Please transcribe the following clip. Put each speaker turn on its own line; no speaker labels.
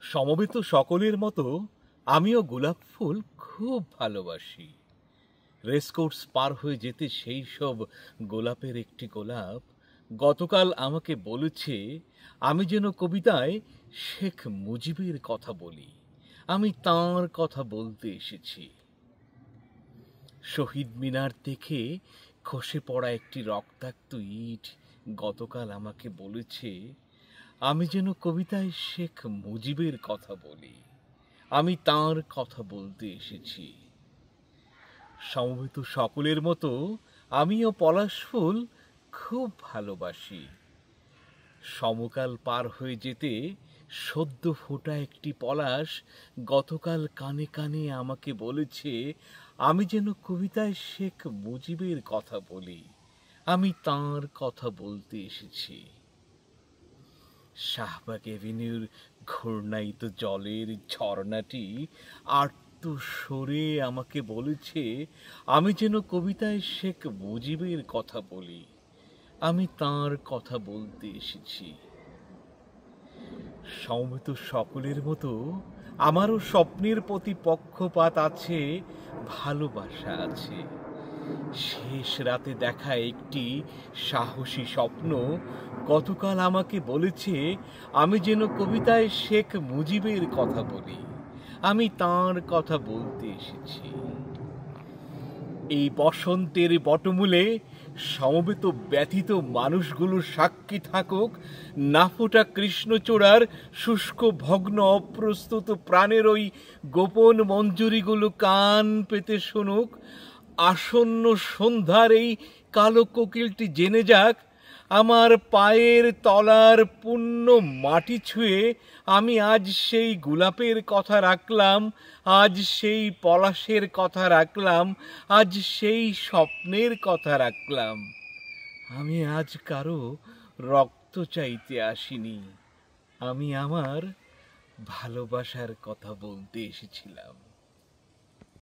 সমবেত সকলের মতো আমিও গোলাপ ফুল খুব ভালোবাসি। রেসকোর্স পার হয়ে যেতে সেই সব গোলাপের একটি গোলাপ গতকাল আমাকে বলেছে আমি যেন কবিতায় শেখ মুজিবের কথা বলি। আমি তাঁর কথা বলতে এসেছি। শহীদ মিনার দেখে খসে পড়া একটি রক্তাক্ত ইট গতকাল আমাকে বলেছে আমি যেন কবিতায় শেখ মুজিবের কথা বলি। আমি তাঁর কথা বলতে এসেছি। সমবেত সকলের মতো আমিও পলাশ ফুল খুব ভালোবাসি। সমকাল পার হয়ে যেতে সদ্য ফোটা একটি পলাশ গতকাল কানে কানে আমাকে বলেছে আমি যেন কবিতায় শেখ মুজিবের কথা বলি। আমি তাঁর কথা বলতে এসেছি। শাহবাগ এভিনিউর ঘূর্ণায়িত জলের ঝর্ণাটি আর্ত সরে আমাকে বলেছে আমি যেন কবিতায় শেখ মুজিবের কথা বলি। আমি তাঁর কথা বলতে এসেছি। সমবেত সকলের মতো আমারও স্বপ্নের প্রতি পক্ষপাত আছে, ভালোবাসা আছে। শেষ রাতে দেখা একটি সাহসী স্বপ্ন গতকাল আমাকে বলেছে আমি যেন কবিতায় শেখ মুজিবের কথা বলি। আমি তাঁর কথা বলতে এসেছি। এই বসন্তের বটমূলে সমবেত ব্যথিত মানুষগুলো সাক্ষী থাকুক না ফোটা কৃষ্ণচূড়ার শুষ্ক ভগ্ন অপ্রস্তুত প্রাণের ওই গোপন মঞ্জুরিগুলো কান পেতে শুনুক। আসন্ন সন্ধ্যার এই কালো কোকিলটি জেনে যাক আমার পায়ের তলার পুণ্য মাটি ছুঁয়ে আমি আজ সেই গোলাপের কথা রাখলাম, আজ সেই পলাশের কথা রাখলাম, আজ সেই স্বপ্নের কথা রাখলাম। আমি আজ কারো রক্ত চাইতে আসিনি, আমি আমার ভালোবাসার কথা বলতে এসেছিলাম।